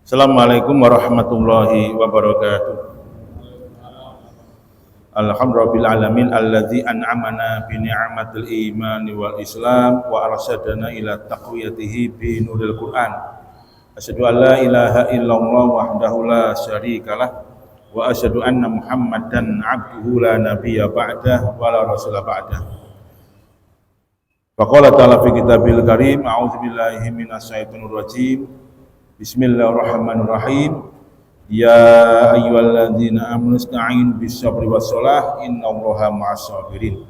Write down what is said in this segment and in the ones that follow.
Assalamualaikum warahmatullahi wabarakatuh. Alhamdulillahirabbil alladzi an'amana bi ni'matil imani wal islam wa arsyadana ila taqwiyatihi bi nuril Qur'an. Asyhadu an la ilaha illallah wahdahu la syarikalah wa asyhadu anna Muhammadan abduhu la nabiyya ba'dah wa la rasula ba'dah. Faqala ta'ala fi kitabil karim, a'udzubillahi minasyaitonir rajim. Bismillahirrahmanirrahim. Ya ayyuhalladzina amanu ista'inu bis-sabri was-shalah innallaha ma'as-sabirin.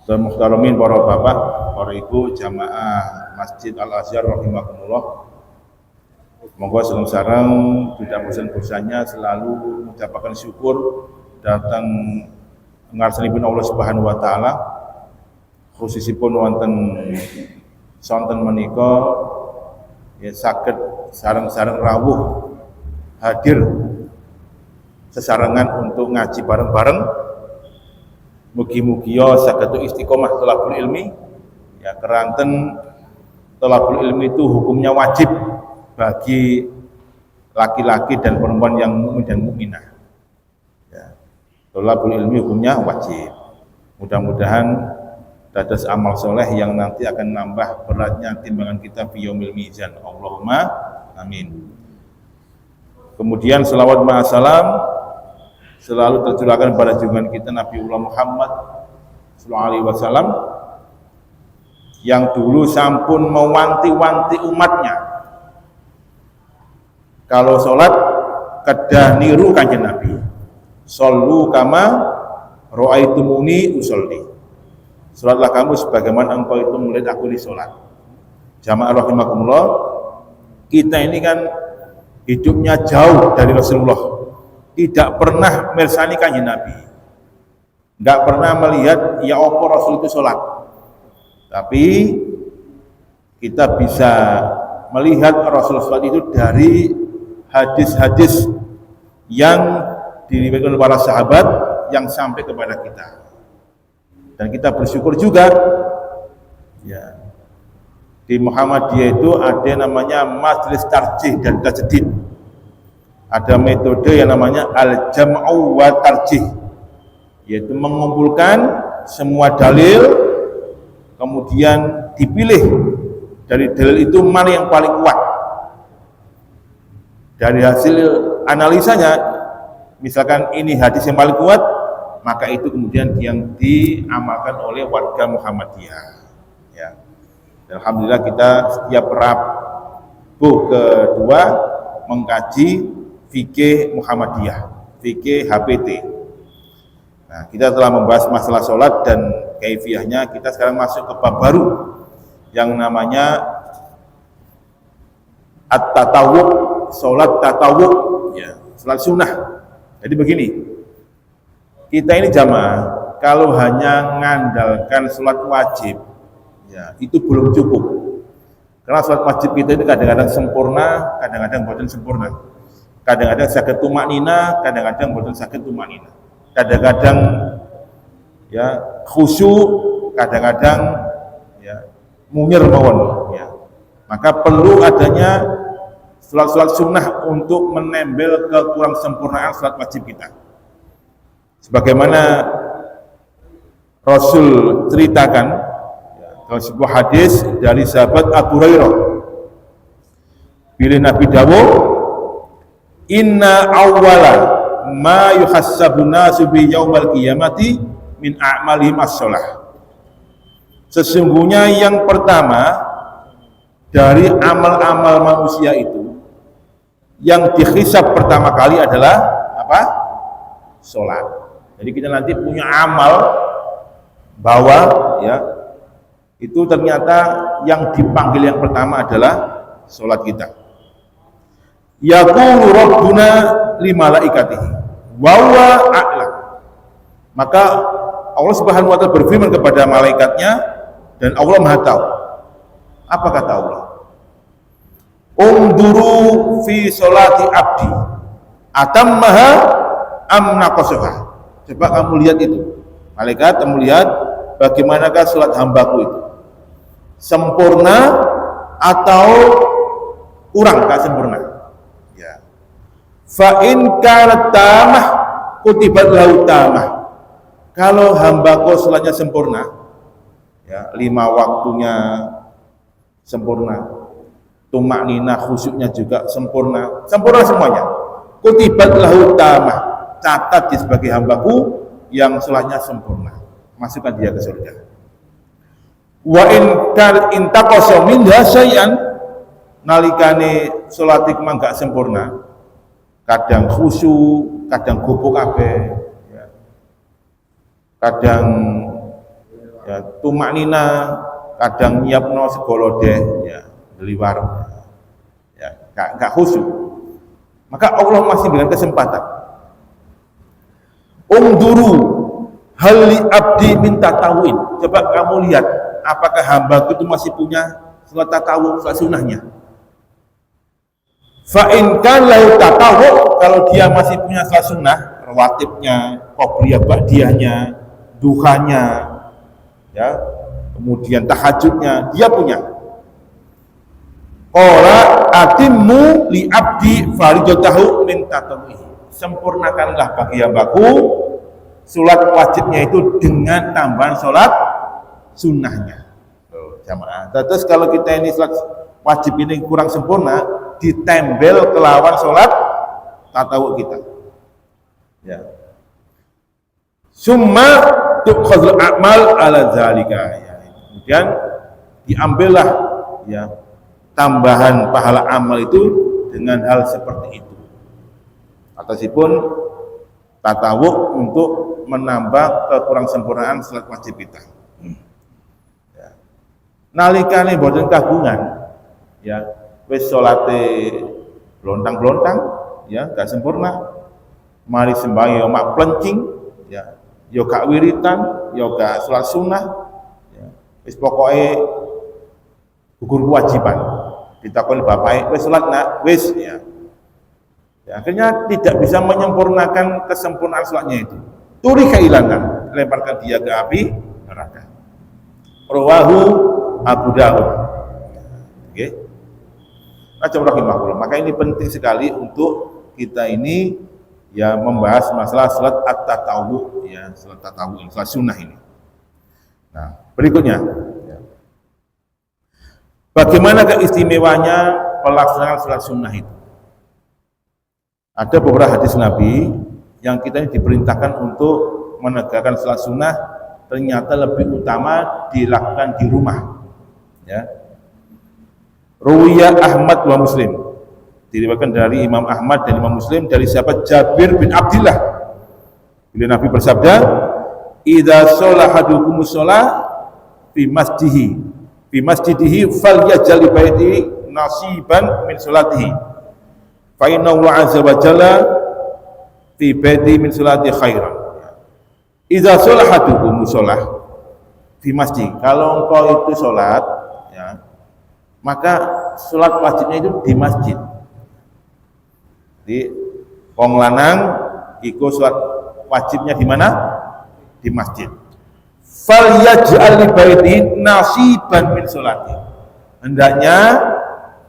Saudara muhtaramin, para bapak, para ibu, jamaah Masjid Al-Azhar rahimakumullah. Monggo sareng-sareng tidak bosan-bosannya selalu mengucapkan syukur datang ngarsanipun Allah Subhanahu wa taala. Khususipun wonten sonten menika ya saged sareng-sareng rawuh hadir sesarengan untuk ngaji bareng-bareng. Mugi-mugi saged istiqomah thalabul ilmi. Ya keranten thalabul ilmi itu hukumnya wajib bagi laki-laki dan perempuan yang mukmin dan mukminah. Ya. Thalabul ilmi hukumnya wajib. Mudah-mudahan dados amal soleh yang nanti akan nambah beratnya timbangan kita fi yaumil mizan. Allahumma amin. Kemudian selawat ma'asalam selalu tercurahkan pada junjungan kita Nabiullah Muhammad sallallahu alaihi wasallam yang dulu sampun mewanti-wanti umatnya kalau sholat kedah niru kanjeng Nabi. Shollu kama ra'aitumuni usolli. Sholatlah kamu sebagaimana engkau itu melihat aku di sholat. Jamaah rahimakumullah, kita ini kan hidupnya jauh dari Rasulullah, tidak pernah mirsani kanjeng Nabi, nggak pernah melihat ya apa Rasul itu sholat. Tapi kita bisa melihat Rasul sholat itu dari hadis-hadis yang diriwayatkan oleh para sahabat yang sampai kepada kita. Dan kita bersyukur juga ya, di Muhammadiyah itu ada namanya majelis tarjih dan tajdid. Ada metode yang namanya al-jam'u wa tarjih, yaitu mengumpulkan semua dalil kemudian dipilih dari dalil itu mana yang paling kuat. Dari hasil analisanya, misalkan ini hadis yang paling kuat, maka itu kemudian yang diamalkan oleh warga Muhammadiyah. Ya. Alhamdulillah kita setiap Rabu kedua mengkaji fikih Muhammadiyah, fikih HPT. Nah, kita telah membahas masalah sholat dan kaifiyahnya. Kita sekarang masuk ke bab baru yang namanya at-tatawwu', sholat tatawwu', ya, sholat sunnah. Jadi begini, kita ini jamaah kalau hanya mengandalkan sholat wajib, ya itu belum cukup. Karena sholat wajib kita itu kadang-kadang sempurna, kadang-kadang bukan sempurna. Kadang-kadang sakit tumaknina, kadang-kadang bukan sakit tumaknina. Kadang-kadang ya khusyuk, kadang-kadang ya munyir mawon. Ya. Maka perlu adanya sholat-sholat sunnah untuk menembel kekurang sempurnaan sholat wajib kita. Sebagaimana Rasul ceritakan dalam sebuah hadis dari sahabat Abu Hurairah, bila Nabi dawuh, inna awwala ma yuhassabu nasu bi yaumal qiyamati min a'malihim as-shalah. Sesungguhnya yang pertama dari amal-amal manusia itu yang dihisab pertama kali adalah apa? Salat. Jadi kita nanti punya amal bahwa ya itu ternyata yang dipanggil yang pertama adalah sholat kita. Yaqulu rabbuna li malaikatihi wa huwa a'lam. Maka Allah Subhanahu wa taala berfirman kepada malaikatnya dan Allah Maha tahu. Apa kata Allah? Unduru fi sholati abdi atammaha am naqasaha. Coba kamu lihat itu, malaikat, kamu lihat bagaimanakah sholat hambaku itu, sempurna atau kurang, gak sempurna. Fa in kanat tamah kutibat lahu tamah. Kalau hambaku salatnya sempurna, ya 5 waktunya sempurna, tumak nina khusyuknya juga sempurna, sempurna semuanya. Kutibat lahu tamah, catat dia sebagai hambaku yang salatnya sempurna, masukkan dia ke surga. Wa in kan intaqasa minha syai'an, nalikane salat iku gak sempurna, kadang khusyuk, kadang gubuk kabeh, ya. Kadang ya tumak nina, kadang nyiapno segala deh, ya liwar, ya gak khusyuk. Maka Allah masih berikan kesempatan. Ungduru hali abdi minta tawin. Coba kamu lihat, apakah hamba itu masih punya salat tatawu, salat sunahnya. Fa in kan lahu tatawu, kalau dia masih punya salat sunah, rawatibnya, qobliyah ba'diyahnya, duhanya, ya, kemudian tahajudnya, dia punya. Qala atimmu li abdi faridatahu min tatawwihi. Sempurnakanlah bagi hambaku salat wajibnya itu dengan tambahan salat sunnahnya. Jamaah. Terus kalau kita ini salat wajib ini kurang sempurna, ditembel kelawan salat tatawwu kita. Ya. Summa tukhadzul a'mal ala zalika. Ya. Kemudian diambillah ya tambahan pahala amal itu dengan hal seperti itu. Atasipun tatawuk untuk menambah kekurang sempurnaan salat wajib kita. Ya. Nalikane boten kagungan, ya wis salate blontang-blontang, ya gak sempurna. Mari sembahyang yo mak plencing, ya yo gak wiritan, yo gak salat sunah, ya wis pokoke gugur kewajiban. Ditakoni bapake, wis salat nak, wis ya. Ya, akhirnya tidak bisa menyempurnakan kesempurnaan salatnya itu. Turi kehilangan, lemparkan dia ke api neraka. Rawahu Abu Dawud. Oke. Rahimahullah. Maka ini penting sekali untuk kita ini ya membahas masalah salat at-tatawwu, ya, salat tatawwu, salat sunnah ini. Nah, berikutnya ya. Bagaimana keistimewanya pelaksanaan salat sunnah itu? Ada beberapa hadis Nabi yang kita ini diperintahkan untuk menegakkan salat sunnah ternyata lebih utama dilakukan di rumah. Ya. Ruwiya Ahmad wa Muslim. Diriwayatkan dari Imam Ahmad dan Imam Muslim dari sahabat Jabir bin Abdullah. Bila Nabi bersabda, "Idza shalla ahadukum shalah fi masjidihi falyaj'al li baitihi nasiban min salatihi." Fa inna Allah azza wa jalla fi baiti min salati khairan. Idza sholahadukum shalah fi masjid. Kalau engkau itu salat, ya, maka salat wajibnya itu di masjid. Jadi wong lanang iku salat wajibnya di mana? Di masjid. Fal yaj'al li baiti nasiban min salati. Hendaknya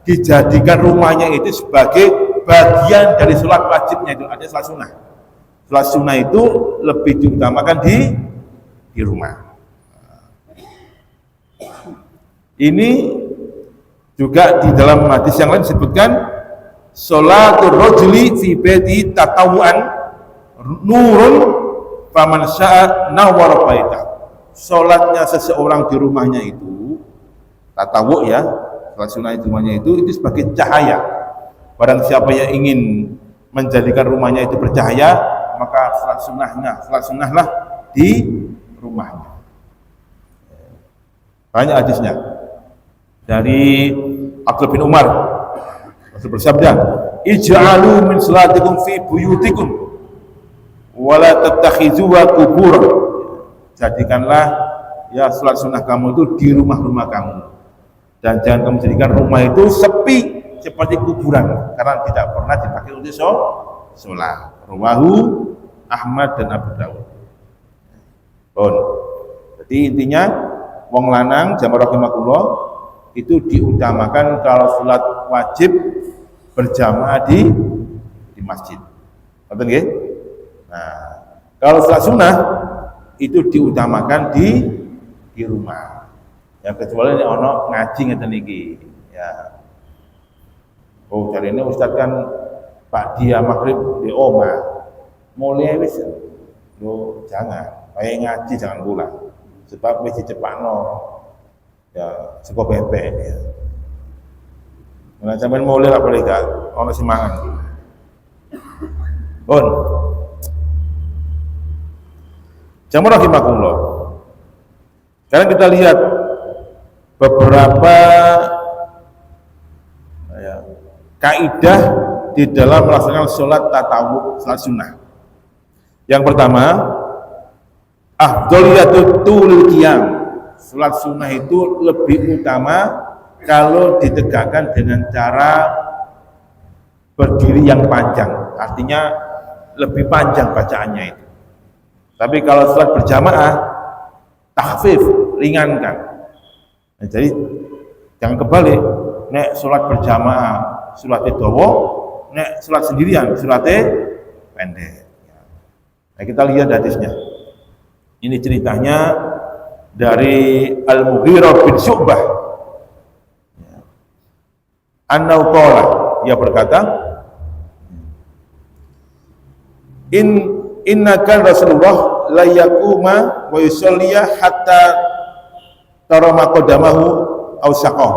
dijadikan rumahnya itu sebagai bagian dari sholat wajibnya itu, ada sholat sunnah. Sholat sunnah itu lebih diutamakan di rumah. Ini juga di dalam hadis yang lain disebutkan sholatul rajuli fi baiti tatawuan nurun faman syaa nawwara baitah. Sholatnya seseorang di rumahnya itu tatawu, ya, sholat sunnah di rumahnya itu sebagai cahaya. Barang siapa yang ingin menjadikan rumahnya itu bercahaya, maka salat sunnahlah di rumahnya. Banyak hadisnya. Dari Abdullah bin Umar, Rasul bersabda, "Ij'alu min salatikum fi buyutikum wa la tattakhizuha qubur." Jadikanlah ya salat sunnah kamu itu di rumah-rumah kamu. Dan jangan kamu jadikan rumah itu sepi seperti kuburan, karena tidak pernah dipakai untuk sholat. Rawahu Ahmad dan Abu Dawud. Jadi intinya wong lanang jamaah rahimakumullah itu diutamakan kalau sholat wajib berjamaah di di masjid. Ngerti nggih? Nah, kalau salat sunnah itu diutamakan di rumah. Ya kecuali nek ono ngaji ngeten iki. Ya. Oh, cari ini Ustaz kan Pak dia maghrib di omah. Mulai wis lo jangan, kayak ngaji jangan pulang. Sebab wis dicepakno. Ya, sego bebek ya. Nah, sampean mulai lah boleh gak ono semangat. Pun. Jamu rahimakumullah. Sekarang kita lihat beberapa kaidah di dalam melaksanakan sholat tatawwu, sholat sunnah. Yang pertama, afdhaliyatul qiyam. Sholat sunnah itu lebih utama kalau ditegakkan dengan cara berdiri yang panjang. Artinya lebih panjang bacaannya itu. Tapi kalau sholat berjamaah, takhfif, ringankan. Nah, jadi jangan kebalik. Nek sholat berjamaah sholatnya dawa, nek sholat sendirian sholatnya pendek. Nah, kita lihat hadisnya. Ini ceritanya dari Al-Mughirah bin Syu'bah. Annau qala, ia berkata, Innakan Rasulullah la yaquma wa yusalliya hatta tara maqdamahu aw saqah.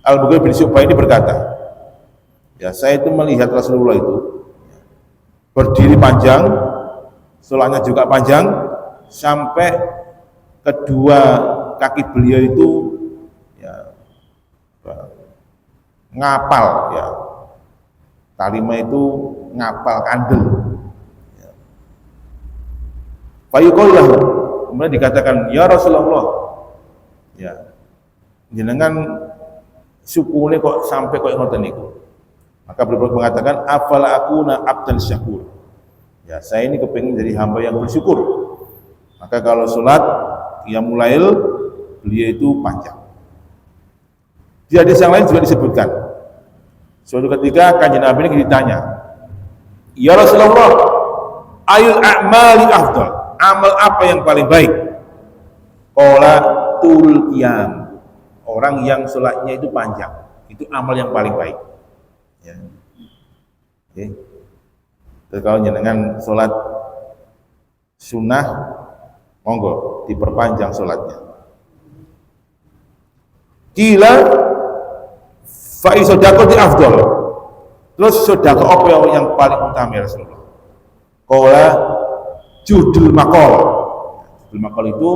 Al-Mughirah bin Syu'bah ini berkata, ya saya itu melihat Rasulullah itu berdiri panjang, sholatnya juga panjang, sampai kedua kaki beliau itu ya, ngapal ya. Kalimah itu ngapal kandel. Fayuqullah, kemudian dikatakan, ya Rasulullah, ya jenengan sukune kok sampai kok ngoten niku. Maka beliau mengatakan, afala akuna abdan syakur. Ya, saya ini kepingin jadi hamba yang bersyukur. Maka kalau sholat qiyamul lail, beliau itu panjang. Di hadis yang lain juga disebutkan. Suatu ketika Kanjeng Nabi ini ditanya, ya Rasulullah, ayul a'mali afdal, amal apa yang paling baik? Qala tul qiyam, orang yang sholatnya itu panjang, itu amal yang paling baik. Ya. Oke. Terus kalau jenengan sholat sunnah, monggo diperpanjang sholatnya. Kila fa'i sodako di afdol. Terus sodako apa yang paling utama ya Rasulullah? Qala judul makol. Judul makol itu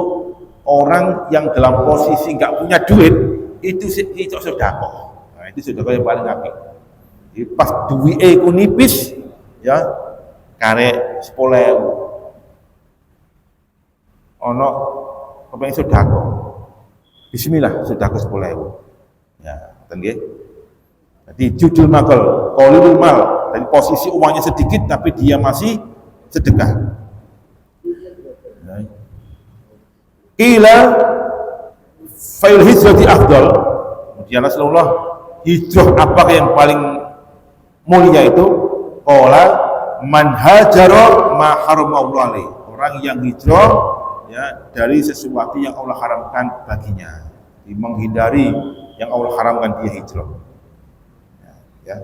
orang yang dalam posisi nggak punya duit, itu sodako. Nah, itu sodako yang paling apik. Jadi pas duwike ku nipis ya karek 10.000. Ono kepengin sodako. Bismillah sodako 10.000. Ya, ngoten nggih. Jadi judul makal, qalilul mal, dari posisi uangnya sedikit tapi dia masih sedekah. Ila fa'il hijrati afdal. Kemudian Rasulullah, hijrah apa yang paling mulia itu? Qala man hajara ma haramallahu alaihi. Orang yang hijrah ya dari sesuatu yang Allah haramkan baginya. Menghindari yang Allah haramkan dia hijrah. Ya,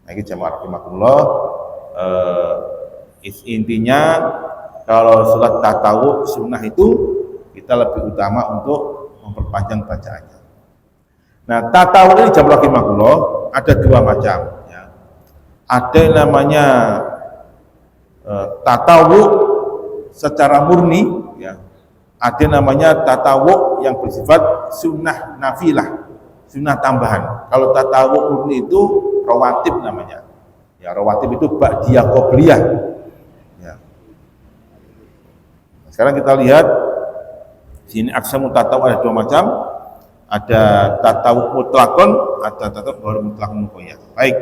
lagi jamaah rahimakumullah, intinya kalau sholat tatawwu sunnah itu kita lebih utama untuk memperpanjang bacaannya. Nah, tatawwu ini jamaah rahimakumullah ada dua macam. Ya. Ada yang namanya tatawwu secara murni, ya. Ada yang namanya tatawwu yang bersifat sunnah nafilah. Sunnah tambahan. Kalau tatawwu murni itu rawatib namanya. Ya, rawatib itu ba'diyah qobliyah. Ya. Sekarang kita lihat sini aqsamu tatawwu ada dua macam. Ada tatawwu mutlaqon, ada tatawwu baru mutlaqon muqayyad. Baik.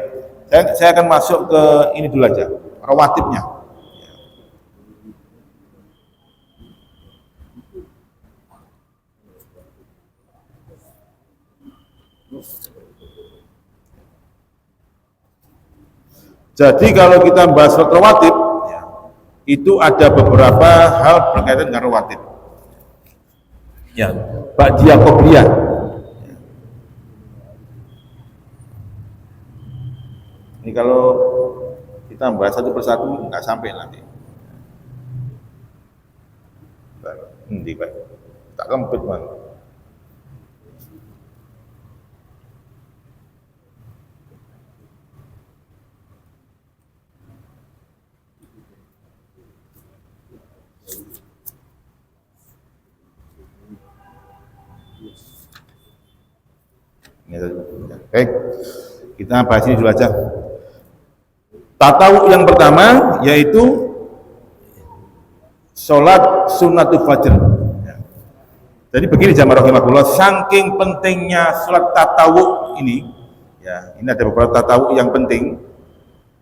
Saya akan masuk ke ini dulu aja. Rawatibnya. Jadi kalau kita bahas sholat rawatib, ya, itu ada beberapa hal berkaitan dengan rawatib. Ya, ba'diyah qobliyah. Ini kalau kita bahas satu persatu nggak sampai nanti. Nanti Pak, tak kempit man. Baik, kita bahas ini dulu aja. Tatawuk yang pertama yaitu sholat sunnatul fajr. Jadi begini jamaah rahimakumullah, saking pentingnya sholat tatawuk ini, ya ini ada beberapa tatawuk yang penting.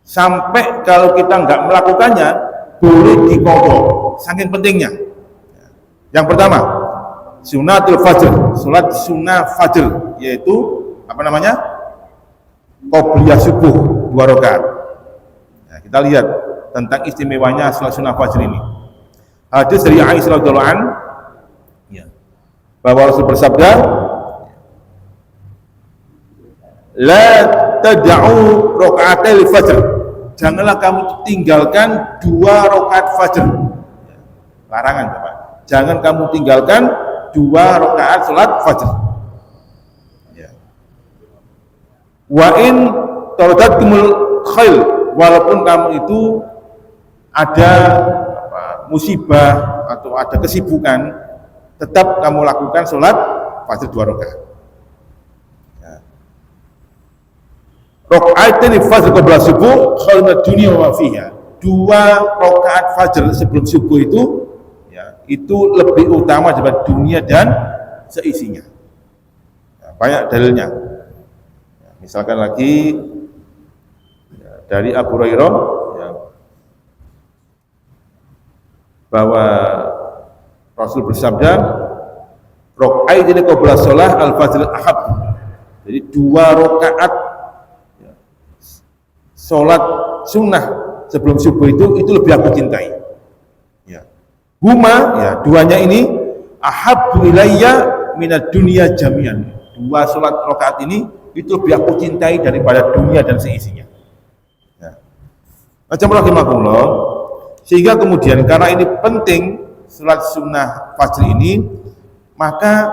Sampai kalau kita nggak melakukannya, boleh diqadha. Saking pentingnya. Yang pertama, sunnatul fajr, sholat sunnah fajr, yaitu apa namanya? Qobliyah subuh 2 rakaat. Nah, kita lihat tentang istimewanya sholat sunnah fajr ini. Hadis dari Aisyah radhiyallahu anha, ya, bahwa Rasul bersabda, la tad'u raka'atil fajr, janganlah kamu tinggalkan 2 rakaat fajr. Larangan Bapak. Jangan kamu tinggalkan 2 rakaat salat fajr. Ya. Wa in taraddatkumul khail, walaupun kamu itu ada musibah atau ada kesibukan, tetap kamu lakukan salat fajr 2 rakaat. Ya. Raka'atain fajr qabla subuh khairud dunya wa fiha. 2 rakaat fajr sebelum subuh itu, ya, itu lebih utama daripada dunia dan seisinya. Ya, banyak dalilnya. Ya, misalkan lagi ya, dari Abu Hurairah, ya, bahwa Rasul bersabda, raka'atain qabla shalah al-fajr ahab. Jadi 2 rakaat ya, salat sunnah sebelum subuh itu lebih aku cintai. Ya. Huma, ya, 2-nya ini ahabbu ilayya minad dunya jami'an. 2 salat rakaat ini itu lebih aku cintai daripada dunia dan seisinya. Ya. Macam rahimakumullah, sehingga kemudian karena ini penting salat sunnah fajr ini, maka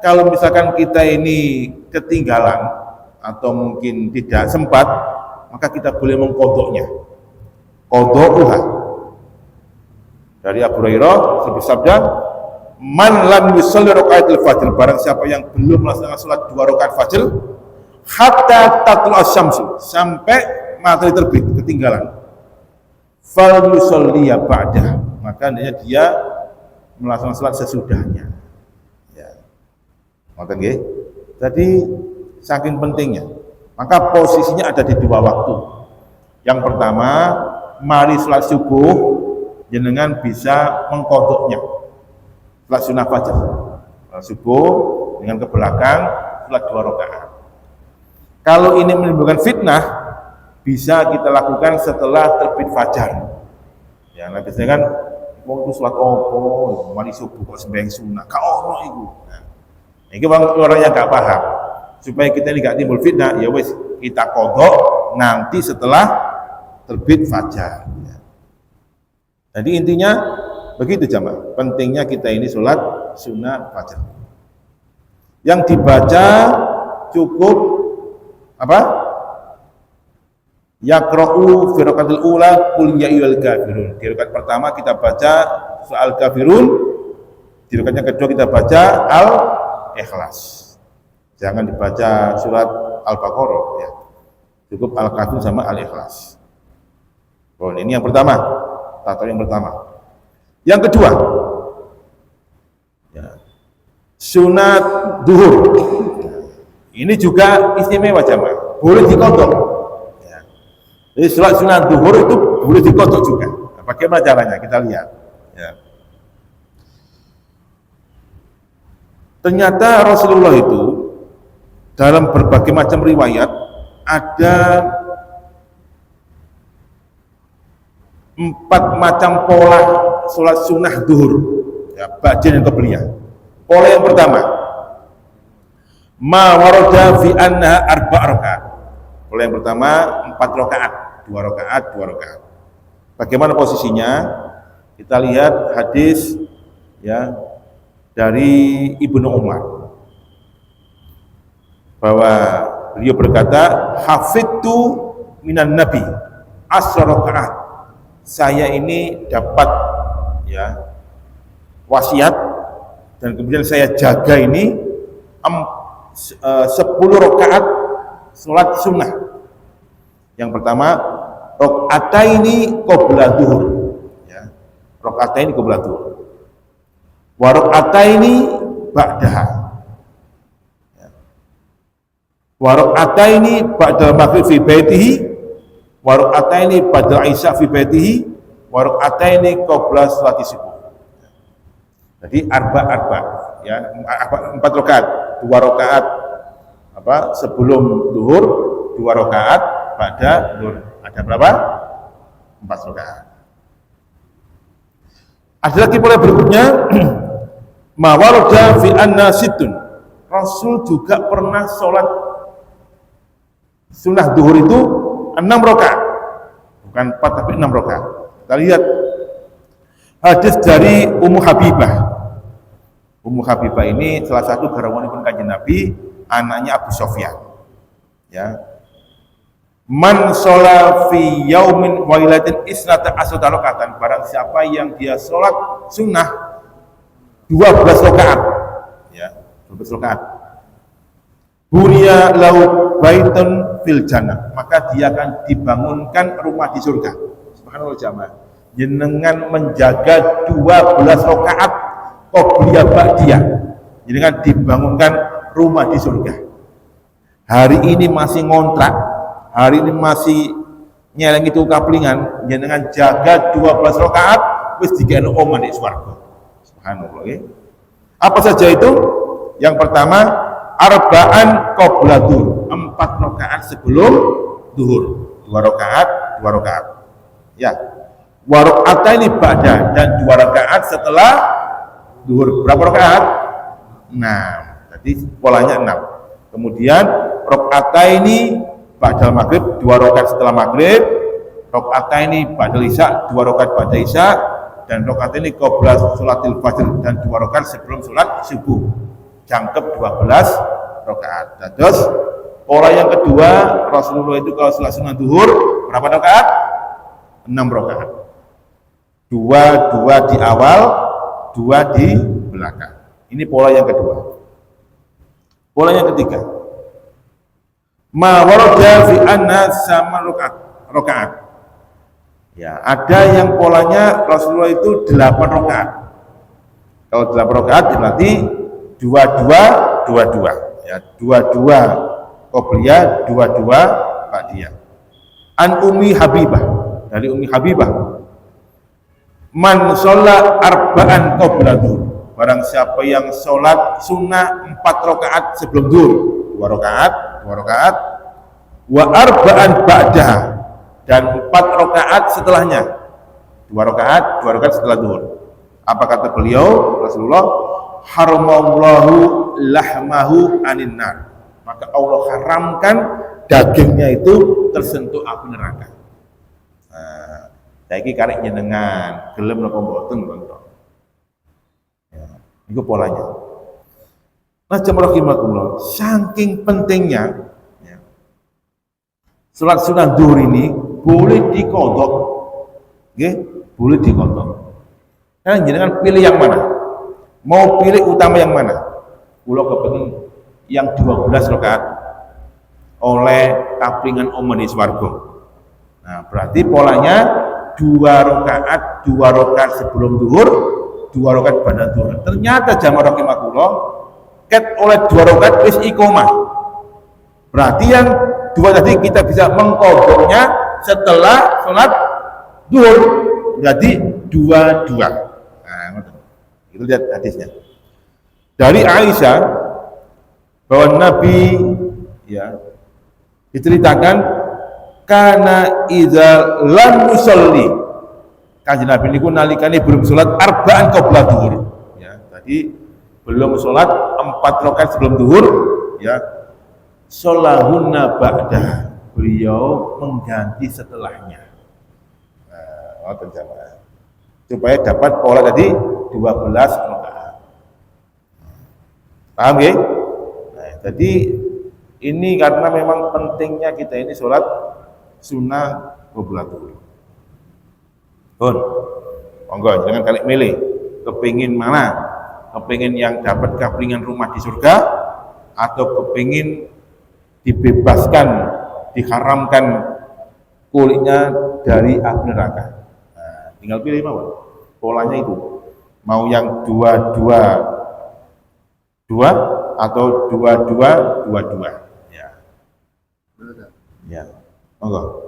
kalau misalkan kita ini ketinggalan atau mungkin tidak sempat, maka kita boleh mengqadha'nya. Qadha'uha. Dari Abu Hurairah bersabda, man lam yusalli raka'atil fajr, barang siapa yang belum melaksanakan salat 2 rakaat fajr hatta tatlu asy-syamsu, sampai matahari terbit, ketinggalan, fal yusalli ba'da, maka hendaknya dia melaksanakan salat sesudahnya. Ya. Ngoten nggih. Jadi saking pentingnya, maka posisinya ada di 2 waktu. Yang pertama, mari salat subuh jenengan bisa mengqadha'nya. Salat sunnah fajar. Salat subuh dengan ke belakang salat 2 rakaat. Kalau ini menimbulkan fitnah, bisa kita lakukan setelah terbit fajar. Ya, nanti kan wong itu salat opo, mari subuh kok sembahyang sunnah, ka ono iku. Nah, iki orang yang enggak paham. Supaya kita ini enggak timbul fitnah, ya wis kita qadha nanti setelah terbit fajar. Ya. Jadi intinya begitu jamaah, pentingnya kita ini sholat sunnah fajar. Yang dibaca cukup apa? Yaqra'u fi rakaatil ula qul ya ayyuhal kafirun. Di rakaat pertama kita baca surah Al-Kafirun, di rakaat yang kedua kita baca Al-Ikhlas. Jangan dibaca surat Al-Baqarah ya. Cukup Al-Kafirun sama Al-Ikhlas. Oh, ini yang pertama, tata yang pertama. Yang kedua, ya, sunat duhur. Ini juga istimewa jamaah, boleh diqadha. Ya. Jadi sholat sunat duhur itu boleh diqadha juga. Nah, bagaimana caranya? Kita lihat. Ya. Ternyata Rasulullah itu dalam berbagai macam riwayat ada 4 macam pola sholat sunnah duhur, ya, ba'da dan qobliyah. Pola yang pertama, ma warada fi annaha 4 rakaat. Pola yang pertama 4 rakaat, 2 rakaat, 2 rakaat. Bagaimana posisinya? Kita lihat hadis, ya, dari Ibnu Umar bahwa beliau berkata, hafidtu minan nabi asra rakaat. Saya ini dapat, ya, wasiat dan kemudian saya jaga ini 10 rakaat salat sunnah. Yang pertama, rakaataini qabla dhuhr, ya. Rakaataini qabla dhuhr. Wa rakaataini ba'daha. Ya. Wa rakaataini ba'da maghrib fi baitihi, wa rakaataini ba'da isya fi baitihi, wa rakaataini qabla sholati subuh. Jadi arba, ya, 4 rakaat, 2 rakaat sebelum zuhur, 2 rakaat pada zuhur. Ada berapa? 4 rakaat. Ada lagi pola berikutnya, ma warada fi anna sittun. Rasul juga pernah sholat sunnah zuhur itu 6 rakaat. Bukan 4 tapi 6 rakaat. Kita lihat hadis dari Ummu Habibah. Ummu Habibah ini salah satu garwanipun Kanjeng Nabi, anaknya Abu Sofyan. Ya. Man sholat fi yaumin wa lailatin isnata asrata rakaatan. Barang siapa yang dia sholat sunnah 12 rakaat, ya, 12 rakaat. Bunya lahu baitun fil jannah, maka dia akan dibangunkan rumah di surga. Subhanallah jamaah. Jenengan menjaga 12 rakaat qobliyah ba'diyah, jenengan dibangunkan rumah di surga. Hari ini masih ngontrak, hari ini masih nyeleng itu kaplingan, jenengan jaga 12 rakaat wis dikene omah di swarga. Subhanallah, ya. Apa saja itu? Yang pertama, arba'an qabla dhuhr, 4 rakaat sebelum zuhur, 2 rakaat, 2 rakaat. Ya. Wa rakaataini ba'da, dan 2 rakaat setelah zuhur. Berapa rakaat? 6. Jadi polanya 6. Kemudian rakaataini ba'dal maghrib, 2 rakaat setelah maghrib, rakaataini ba'dal isya, 2 rakaat ba'da isya, dan rakaataini qabla sholatil fajr, dan 2 rakaat sebelum sholat subuh. Jangkep 12 rakaat. Terus pola yang kedua, Rasulullah itu kalau sholat sunnah zuhur berapa rakaat? 6 rakaat. 2 di awal, 2 di belakang. Ini pola yang kedua. Pola yang ketiga, ma warada fi anna sama rakaat. Ya, ada yang polanya Rasulullah itu 8 rakaat. Kalau 8 rakaat berarti 22. Ya, 22 qobliyah, 22 ba'diyah. An Ummi Habibah, dari Ummi Habibah, man sholat arba'an qabla dhuhr, barang siapa yang sholat sunnah 4 rakaat sebelum zuhur, 2 rakaat, 2 rakaat, wa arba'an ba'daha, dan 4 rakaat setelahnya, 2 rakaat, 2 rakaat setelah zuhur. Apa kata beliau Rasulullah? Haramallahu lahmahu anin nar, maka Allah haramkan dagingnya itu tersentuh api neraka. Nah, saiki karek nyenengan, gelem napa mboten ngono. Ya, itu polanya. Nah, jamaah rahimakumullah, saking pentingnya, ya, salat sunah zuhur ini boleh dikodok, nggih, boleh dikodok. Nah, jenengan pilih yang mana? Mau pilih utama yang mana? Kula kepengin yang 12 rakaat oleh kaplingan omah di swarga. Nah, berarti polanya 2 rakaat sebelum zuhur, 2 rakaat pada zuhur. Ternyata jamaah rahimakumullah, ket oleh 2 rakaat wis iqomah. Berarti yang 2 tadi kita bisa mengkodoknya setelah sholat zuhur. Jadi 2. Nah, itu lihat hadisnya. Dari Aisyah bahwa Nabi, ya, diceritakan karena idza lam yusalli, Kanjeng Nabi niku nalikane belum salat arba'an qabla zuhur. Ya, tadi belum salat 4 rakaat sebelum zuhur, ya. Sholahunna ba'da. Beliau mengganti setelahnya. Nah, jamaah. Supaya dapat pola tadi 12 rakaat. Paham ya? Nah, jadi ini karena memang pentingnya kita ini sholat sunnah qabla zuhur. Pun, monggo jangan kali milih. Kepingin mana? Kepingin yang dapat kaplingan rumah di surga atau kepingin dibebaskan, diharamkan kulitnya dari api neraka. Nah, tinggal pilih mawon. Polanya itu mau yang dua atau dua. Ya. Ya. Monggo.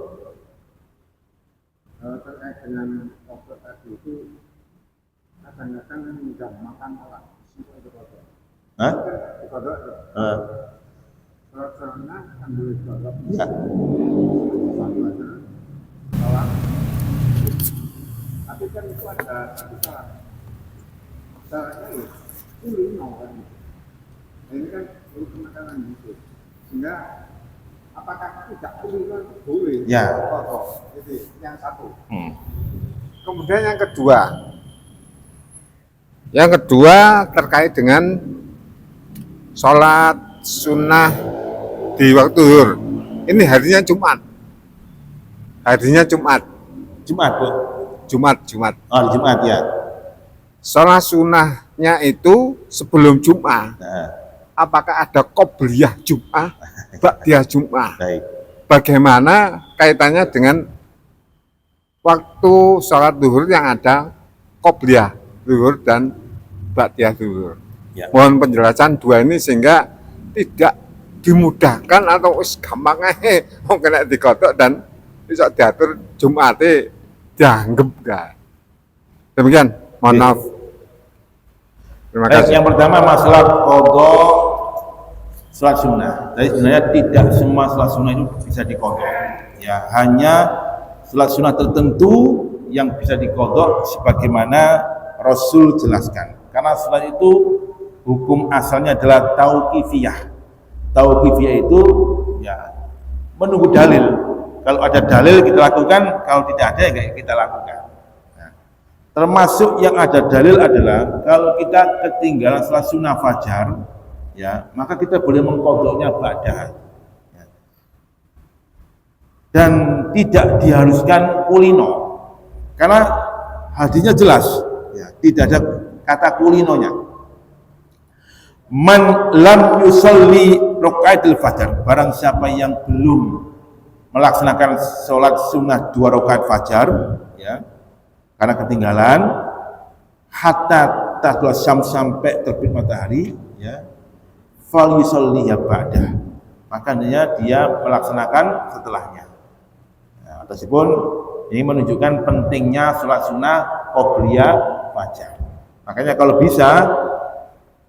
Terkait dengan pokok tadi itu kadang-kadang jam makan orang semua dikodok. Hah? Dikodok. Karena ambil dikodok. Ya. Satu aja. Salah. Tapi kan itu ada salah. Salahnya itu kan. Ini kan urusan makanan gitu. Sehingga apakah tidak kulino boleh? Ya. Jadi yang satu. Kemudian yang kedua terkait dengan sholat sunnah di waktu zuhur. Ini harinya Jumat. Jumat, Bu. Jumat. Oh, di Jumat ya. Sholat sunnahnya itu sebelum Jumat. Nah, Apakah ada qobliyah Jum'ah, ba'diyah Jum'ah? baik. Bagaimana kaitannya dengan waktu sholat zuhur yang ada qobliyah zuhur dan ba'diyah zuhur? Ya. Mohon penjelasan dua ini sehingga tidak dimudahkan atau gampang aja mau kena dikodok dan bisa diatur Jumatnya dianggap enggak. Demikian, mohon maaf. Terima kasih. Yang pertama masalah qadha sholat sunnah. Jadi sebenarnya tidak semua sholat sunnah itu bisa diqadha. Ya, hanya sholat sunnah tertentu yang bisa diqadha sebagaimana Rasul jelaskan. Karena sholat itu hukum asalnya adalah tauqifiyah. Tauqifiyah itu ya menunggu dalil. Kalau ada dalil kita lakukan, kalau tidak ada ya kita lakukan. Nah, termasuk yang ada dalil adalah kalau kita ketinggalan sholat sunnah fajar, ya maka kita boleh mengqadhanya ba'da. Ya. Dan tidak diharuskan kulino, karena hadisnya jelas, ya, tidak ada kata kulinonya. Man lam yusalli rakaatil fajar, barang siapa yang belum melaksanakan sholat sunnah 2 rakaat fajar, ya, karena ketinggalan, hatta tatlu syams, sampai terbit matahari, ya, fal yusalliha ba'da, makanya dia melaksanakan setelahnya. Nah, ataupun ini menunjukkan pentingnya sholat sunnah qobliyah fajar. Makanya kalau bisa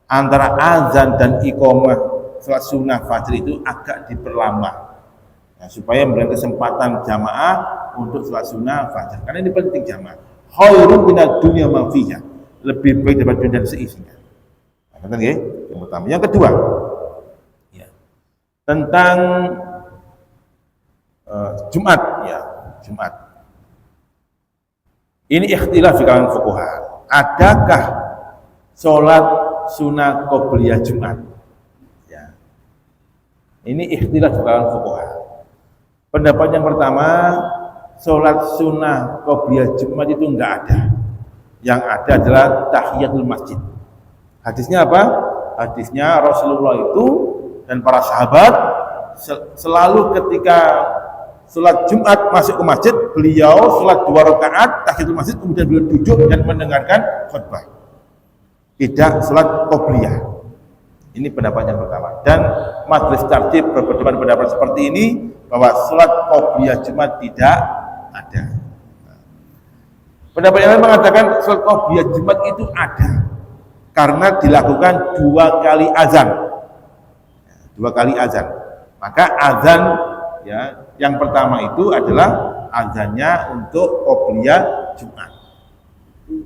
antara azan dan iqamah sholat sunnah fajar itu agak diperlambat, ya, supaya memberikan kesempatan jamaah untuk sholat sunnah fajar. Karena ini penting jamaah. Khairun minad dunya ma fiha, lebih baik daripada dunia dan seisinya. Nah, ya, yang pertama. Yang kedua, ya, tentang Jumat, ya, Jumat. Ini ikhtilaf di kalangan fuqaha. Adakah sholat sunnah qobliyah Jumat? Ya. Ini ikhtilaf di kalangan fuqaha. Pendapat yang pertama, sholat sunnah qobliyah Jumat itu enggak ada. Yang ada adalah tahiyatul masjid. Hadisnya apa? Hadisnya Rasulullah itu dan para sahabat selalu ketika sholat Jumat masuk ke masjid, beliau sholat 2 rakaat tahiyatul masjid, kemudian beliau duduk dan mendengarkan khutbah. Tidak sholat qobliyah. Ini pendapat yang pertama. Dan majelis tarjih berpendapat pendapat seperti ini, bahwa sholat qobliyah Jumat tidak ada. Pendapat yang lain mengatakan sholat qobliyah Jumat itu ada, karena dilakukan 2 kali azan. 2 kali azan. Maka azan, ya, yang pertama itu adalah azannya untuk qobliyah Jumat.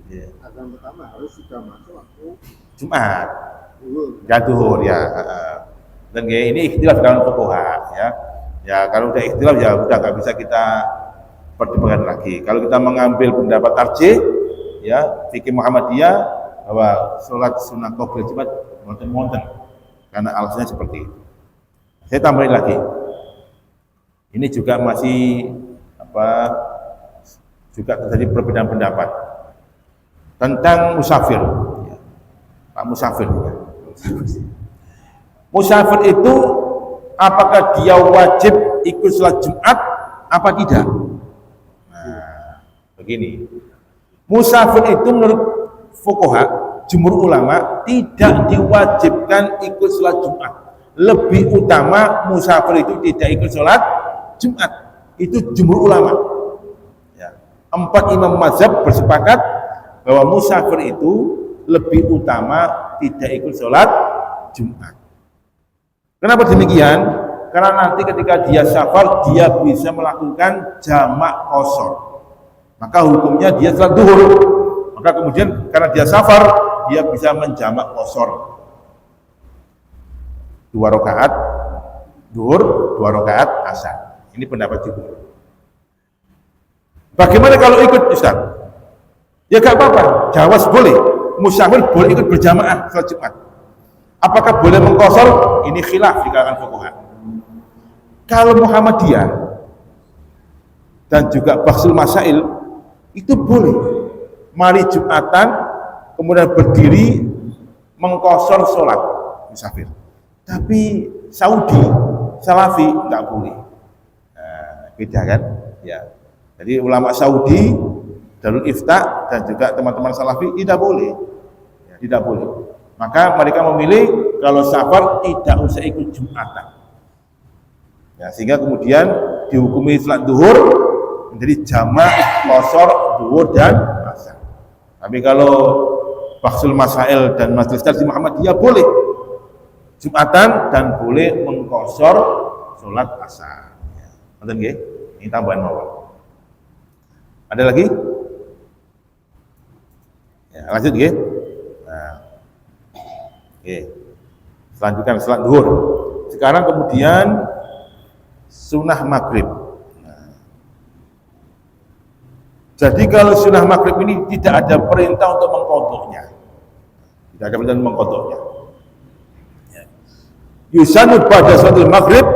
Ya. Azan pertama harus sudah masuk waktu Jumat, zuhur. ya duhur ya. Dan ini ikhtilaf dalam fuqaha ya. Ya kalau udah ikhtilaf ya udah nggak bisa kita perdebatkan lagi. Kalau kita mengambil pendapat tarjih ya fikih Muhammadiyah bahwa sholat sunnah qobliyah Jumat monten karena alasannya seperti itu. Saya tambahin lagi. Ini juga masih juga terjadi perbedaan pendapat tentang musafir. Ya. Pak musafir. Ya. Musafir itu apakah dia wajib ikut sholat Jumat apa tidak? Nah, begini. Musafir itu menurut fuqaha, jumhur ulama tidak diwajibkan ikut sholat Jumat. Lebih utama musafir itu tidak ikut sholat Jumat. Itu jumhur ulama. Ya. 4 imam mazhab bersepakat bahwa musafir itu lebih utama tidak ikut sholat Jumat. Kenapa demikian? Karena nanti ketika dia safar, dia bisa melakukan jamak qashar. Maka hukumnya dia sholat duhur. Maka kemudian karena dia safar, dia bisa menjamak qashar. 2 rakaat duhur, 2 rakaat asar. Ini pendapat jumhur. Bagaimana kalau ikut Ustaz? Ya gak apa-apa, jawaz boleh. Musafir boleh ikut berjamaah sholat Jumat. Apakah boleh mengqashar? Ini khilaf di kalangan fuqaha. Kalau Muhammadiyah dan juga Bakhsul Masail itu boleh. Mari Jumatan kemudian berdiri mengqashar sholat musafir. Tapi Saudi, Salafi enggak boleh. Nah, beda kan? Ya. Jadi ulama Saudi, Darul Ifta dan juga teman-teman Salafi tidak boleh. Ya, tidak boleh. Maka mereka memilih kalau safar tidak usah ikut Jumatan. Ya, sehingga kemudian dihukumi salat duhur menjadi jamak qashar duhur dan asar. Tapi kalau Bakhsul Masail dan Majelis Tarjih Muhammadiyah boleh Jumatan dan boleh mengqashar salat asar. Ngoten nggih? Ini tambahan mawon. Ada lagi? Ya, lanjut nggih. Nah. Oke. Selanjutnya salat duhur. Sekarang kemudian sunnah maghrib. Nah. Jadi kalau sunnah maghrib ini tidak ada perintah untuk mengqadhanya. Tidak ada perintah untuk mengqadhanya. Ya. Yusannu pada salatul maghrib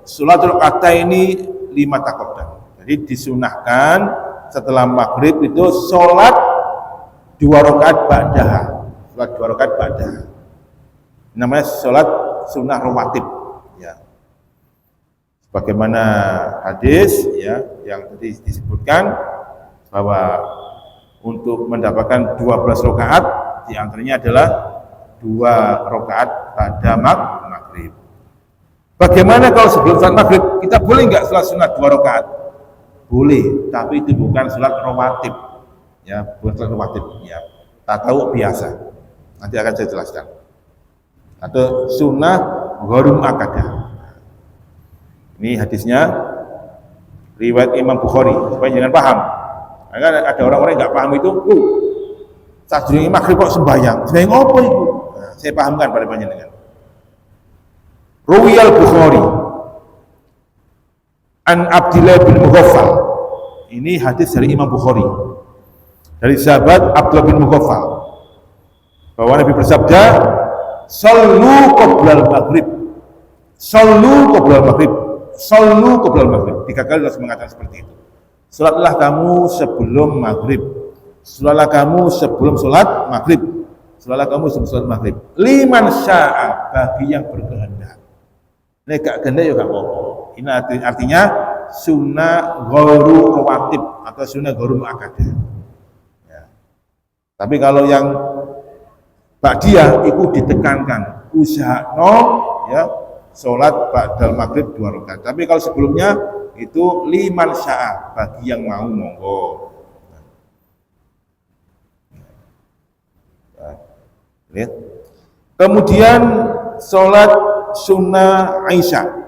salatul qataini 5 taqaddam. Jadi disunahkan setelah maghrib itu sholat 2 rakaat ba'daha. Sholat 2 rakaat ba'daha. Namanya sholat sunnah rawatib ya. Bagaimana hadis ya yang tadi disebutkan bahwa untuk mendapatkan 12 rakaat di antaranya adalah 2 rakaat pada maghrib. Bagaimana kalau sebelum sholat maghrib kita boleh nggak sholat sunnah 2 rakaat? Boleh, tapi itu bukan sholat rawatib ya, bukan sholat rawatib ya. Tatawuk biasa. Nanti akan saya jelaskan. Atau sunnah gharum akadah. Ini hadisnya riwayat Imam Bukhari supaya jangan paham. Karena ada orang-orang yang nggak paham itu, saat durunge maghrib kok sembahyang apa itu? Nah, saya pahamkan pada panjenengan. Ruwiyal Bukhari an Abdillah bin Mughaffal. Ini hadis dari Imam Bukhari dari sahabat Abdullah bin Mughaffal bahwa Nabi bersabda, sallu qoblal maghrib, sallu qoblal maghrib, sallu qoblal maghrib. 3 kali Rasul mengatakan seperti itu. Salatlah kamu sebelum maghrib, salatlah kamu sebelum salat maghrib, salatlah kamu sebelum salat maghrib. Liman sya'a, bagi yang berkehendak. Nek gak kehendak ya gak apa-apa. Ini artinya sunnah gharu rawatib atau sunnah gharu muakkadah. Ya. Tapi kalau yang ba'diyah itu ditekankan usaha ya sholat ba'dal maghrib 2 rakaat. Tapi kalau sebelumnya itu liman sya'a, bagi yang mau monggo. Lihat. Kemudian sholat sunnah Aisyah.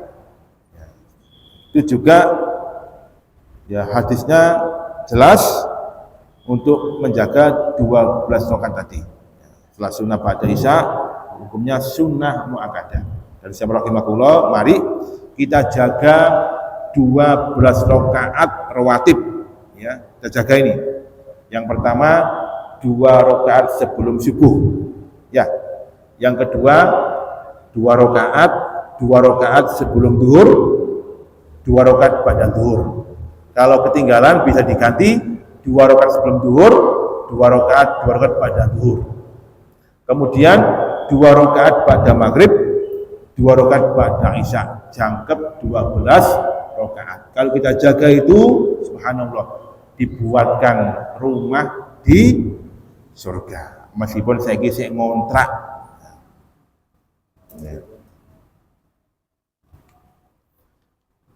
Itu juga ya hadisnya jelas untuk menjaga 12 rakaat tadi. Setelah sunnah ba'da isya, hukumnya sunnah mu'akkadah. Dan saya rahimahullah, mari kita jaga 12 rakaat rawatib, ya. Kita jaga ini. Yang pertama 2 rakaat sebelum subuh, ya. Yang kedua 2 rakaat sebelum zuhur, 2 rakaat pada zuhur. Kalau ketinggalan bisa diganti 2 rakaat sebelum zuhur, 2 rakaat pada zuhur. Kemudian 2 rakaat pada maghrib, 2 rakaat pada isya. Jangkep 12 rakaat. Kalau kita jaga itu, subhanallah, dibuatkan rumah di surga. Meskipun saya kisah ngontrak.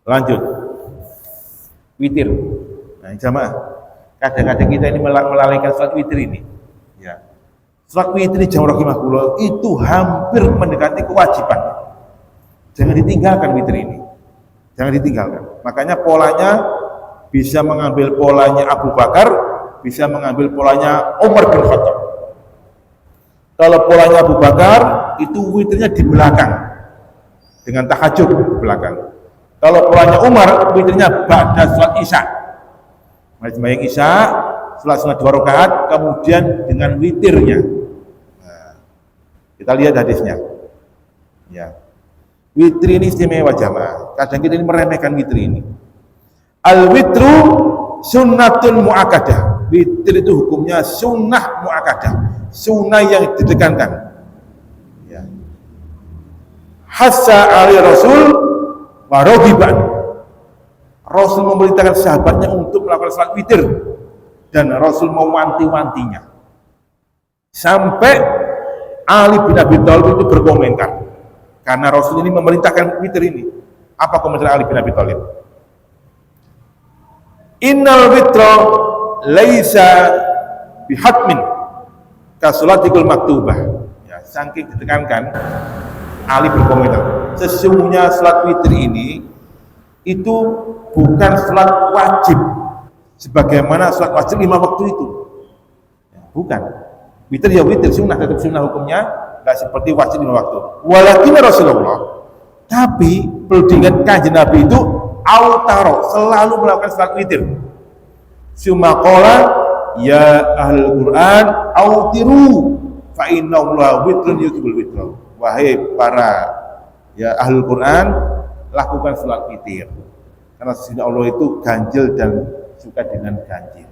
Lanjut, witir. Nah, jamaah, kadang-kadang kita ini melalaikan salat witir ini. Ya. Salat witir jamaah rahimahullah itu hampir mendekati kewajiban. Jangan ditinggalkan witir ini. Jangan ditinggalkan. Makanya polanya bisa mengambil polanya Abu Bakar, bisa mengambil polanya Umar bin Khattab. Kalau polanya Abu Bakar itu witirnya di belakang dengan tahajud di belakang. Kalau polanya Umar witirnya ba'da salat isya. Sembahyang isya, salat sunat 2 rakaat, kemudian dengan witirnya. Nah, kita lihat hadisnya. Ya. Witir ini istimewa jamaah. Kadang kita ini meremehkan witir ini. Al-witru sunnatun mu'akkadah. Witir itu hukumnya sunnah mu'akkadah, sunnah yang ditekankan. Ya. Hassa ali Rasul wa raghiban. Rasul memerintahkan sahabatnya untuk melakukan salat witir dan Rasul mewanti-wantinya. Sampai Ali bin Abi Thalib itu berkomentar. Karena Rasul ini memerintahkan witir ini. Apa komentar Ali bin Abi Thalib? Innal witra laisa bihatmin kasolatikul maktubah. Ya, saking ditekankan, Ali berkomentar, sesungguhnya salat witir ini itu bukan salat wajib sebagaimana salat wajib 5 waktu itu. Ya, bukan. Witir ya witir, sunnah tetap sunnah hukumnya, nggak seperti wajib 5 waktu. Walakin Rasulullah, tapi perlu diingat kanjeng Nabi itu autaro, selalu melakukan salat witir. Sumaqala ya ahlul Quran autiru fa innallaha witrun yuhibbul witra. Wahai para ya ahlul Quran, lakukan salat witir. Karena sesungguhnya Allah itu ganjil dan suka dengan ganjil.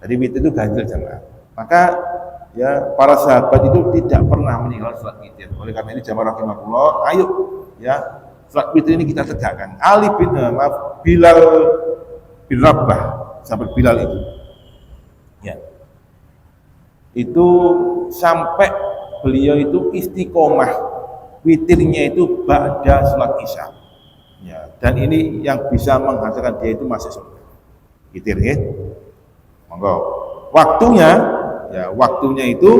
Jadi witir itu ganjil jemaah. Maka ya para sahabat itu tidak pernah meninggalkan salat witir. Oleh karena ini jamaah rahimahullah, ayo ya salat witir ini kita tegakkan. Ali bin Bilal bin Rabah, sahabat Bilal itu. Ya. Itu sampai beliau itu istiqomah witirnya itu ba'da salat isya. Ya, dan ini yang bisa menghasilkan dia itu masuk surga. Witir ya. Monggo. Waktunya ya, waktunya itu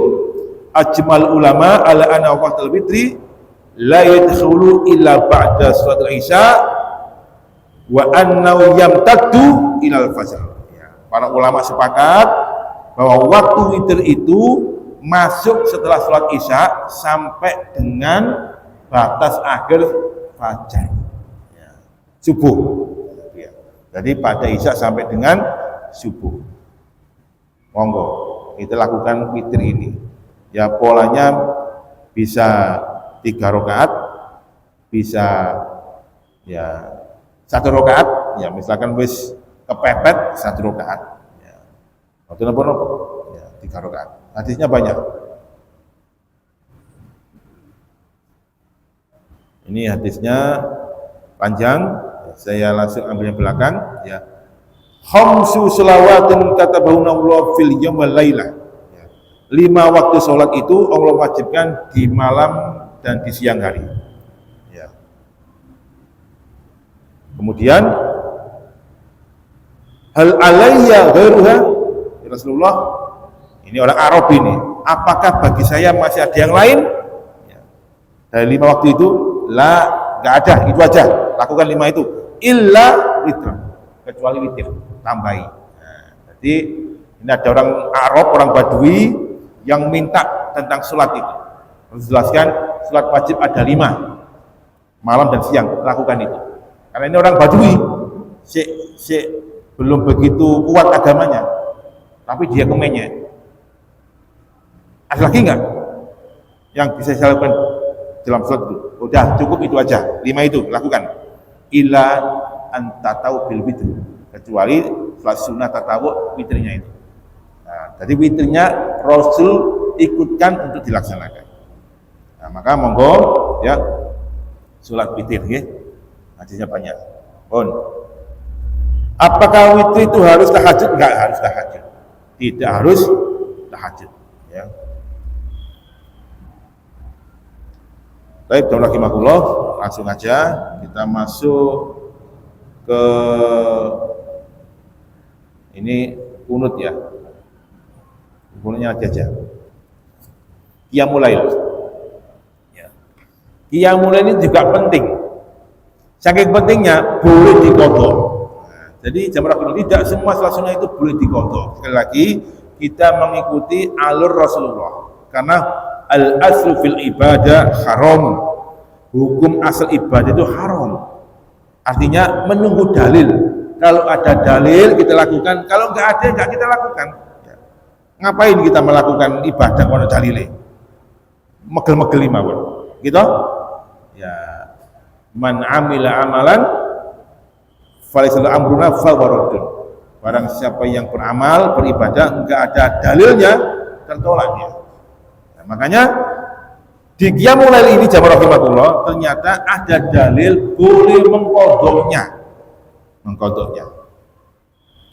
ajmal ulama ala anna waqtul witri la yadkhulu illa ba'da salat isya wa annahu yamtaddu ilal fajr. Ya, para ulama sepakat bahwa waktu witir itu masuk setelah salat isya sampai dengan batas akhir fajar. Ya, subuh. Ya. Jadi pada isya sampai dengan subuh. Monggo kita lakukan witir ini. Ya polanya bisa 3 rakaat, bisa ya 1 rakaat, ya misalkan wis kepepet 1 rakaat. Ya. Waktu nopo-nopo, ya 3 rakaat. Hadisnya banyak. Ini hadisnya panjang, saya langsung ambil yang belakang. Ya. Khamsu shalawatin katabahunna Allah fil yawm wal lailah. 5 waktu sholat itu Allah wajibkan di malam dan di siang hari. Ya. Kemudian hal alayya ghairuha ya Rasulullah, ini orang Arab ini, apakah bagi saya masih ada yang lain? Ya. Dari 5 waktu itu nggak ada, itu aja, lakukan 5 itu illa witr, kecuali witir, tambahi. Nah, jadi Ini ada orang Arab, orang Badui yang minta tentang sholat itu. Menjelaskan sholat wajib ada 5, malam dan siang, lakukan itu. Karena ini orang Badui, belum begitu kuat agamanya, tapi dia kemenye. Ada lagi enggak yang bisa saya lakukan dalam sholat itu? Udah cukup itu aja, 5 itu lakukan. Illa antatau bil witr, kecuali sholat sunnah tatawu witrnya itu. Nah, jadi witrnya Rasul ikutkan untuk dilaksanakan. Nah, maka monggo ya sholat witir ya. Hadisnya banyak. Apakah witir itu harus tahajud? Enggak harus tahajud. Tidak harus tahajud ya. Baik, rahimahullah, langsung aja kita masuk ke ini kunut ya. Kunutnya aja. Qiyamul lail. Ya. Qiyamul lail ini juga penting. Saking pentingnya boleh diqadha. Nah, jadi jamaah tidak semua salat sunnah itu boleh diqadha. Sekali lagi kita mengikuti alur Rasulullah. Karena al-aslu fil ibadah haram. Hukum asal ibadah itu haram. Artinya menunggu dalil. Kalau ada dalil kita lakukan, kalau nggak ada nggak kita lakukan. Ya. Ngapain kita melakukan ibadah kalau dalile? Megel-megel mawon. Gitu? Ya. Man amila amalan falaysa amruna fawaradun. Barang siapa yang beramal, beribadah enggak ada dalilnya, tertolak dia. Nah, makanya di qiyamul lail ini jamaah rahimahullah ternyata ada dalil boleh mengqadhanya.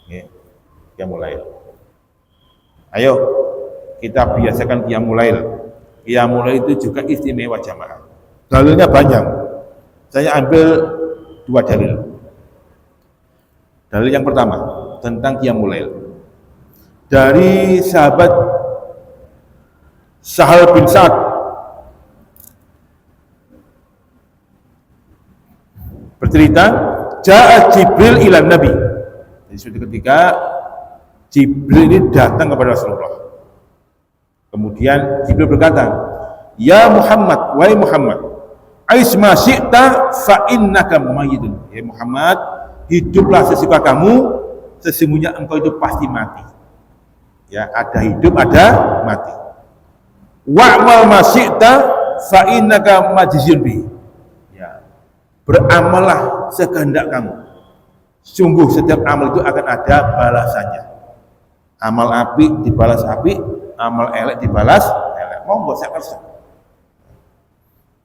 Nggih. Qiyamul lail. Ayo kita biasakan qiyamul lail. Qiyamul lail itu juga istimewa jamaah. Dalilnya banyak. Saya ambil 2 dalil. Dalil yang pertama tentang qiyamul lail. Dari sahabat Sahal bin Sa'ad bercerita, Ja'a Jibril ila Nabi. Jadi suatu ketika Jibril ini datang kepada Rasulullah. Kemudian Jibril berkata, "Ya Muhammad, wahai Muhammad, Aisma syi'ta fa innaka mayyitun." Ya Muhammad, hiduplah sesuka kamu, sesungguhnya engkau itu pasti mati. Ya, ada hidup, ada mati. Wa'mal ma syi'ta fa innaka majziyun bi. Ya. Beramallah sekehendak kamu. Sungguh setiap amal itu akan ada balasannya. Amal apik dibalas apik, amal elek dibalas elek. Monggo saya kerja.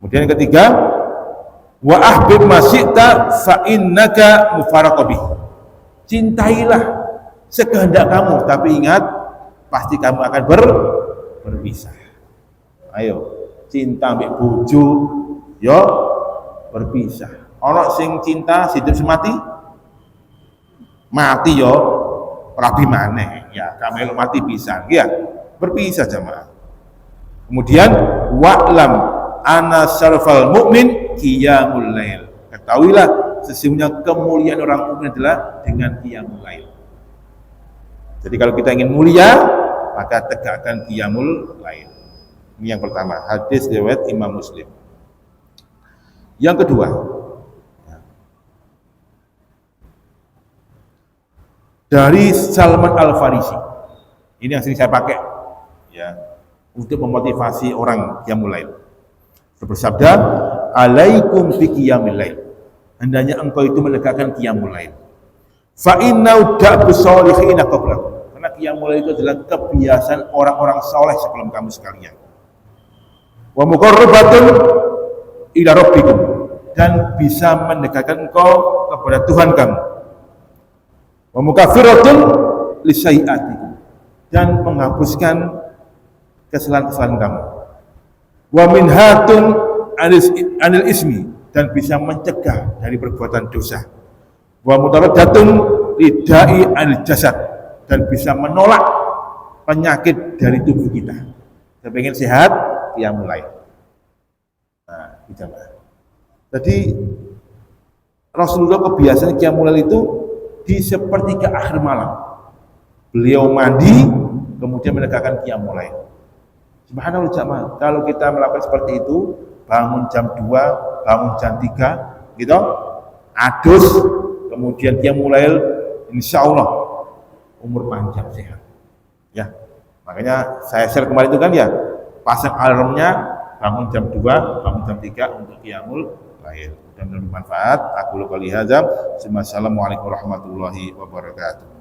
Kemudian yang ketiga, wa ahbib masyita fa innaka mufaraqabi. Cintailah sekehendak kamu, tapi ingat pasti kamu akan berpisah. Ayo, cinta ambek bojo yo berpisah. Ono sing cinta hidup semati mati yo rabi maneh. Ya, kamelo mati pisan. Ya, berpisah jamaah. Kemudian wa'lam ana syarafal mukmin qiyamul lail. Ketahuilah sesungguhnya kemuliaan orang mukmin adalah dengan qiyamul lail. Jadi kalau kita ingin mulia, maka tegakkan qiyamul lail. Ini yang pertama, hadis riwayat Imam Muslim. Yang kedua, dari Salman Al-Farisi. Ini yang sering saya pakai ya untuk memotivasi orang qiyamul lail. Bersabda, "Alaikum bi qiyamil lail." Hendaknya engkau itu menegakkan qiyamul lail. Fa inna da'bu sholihina qablakum. Karena qiyamul lail itu adalah kebiasaan orang-orang saleh sebelum kamu sekalian. Wa muqarrabatun ila rabbikum, dan bisa mendekatkan engkau kepada Tuhan kamu. Wa mukaffiratun lisayyi'atikum, dan menghapuskan kesalahan-kesalahan kamu. Wa minhatun anil ismi, dan bisa mencegah dari perbuatan dosa. Wa mutaraddatun lidai anil jasad, dan bisa menolak penyakit dari tubuh kita. Kita pengen sehat, ya mulai. Nah, jamaah. Jadi Rasulullah kebiasaan qiyamul lail itu di sepertiga akhir malam. beliau mandi, kemudian menegakkan qiyamul lail. Subhanallah jamaah, kalau kita melakukan seperti itu, bangun jam 2, bangun jam 3, gitu, adus, kemudian qiyamul lail, insya Allah umur panjang sehat. Ya, makanya saya share kemarin itu kan ya, pasang alarmnya, bangun jam 2, bangun jam 3 untuk qiyamul lail. Mudah-mudahan bermanfaat. Aku qouli hadza. Assalamualaikum warahmatullahi wabarakatuh.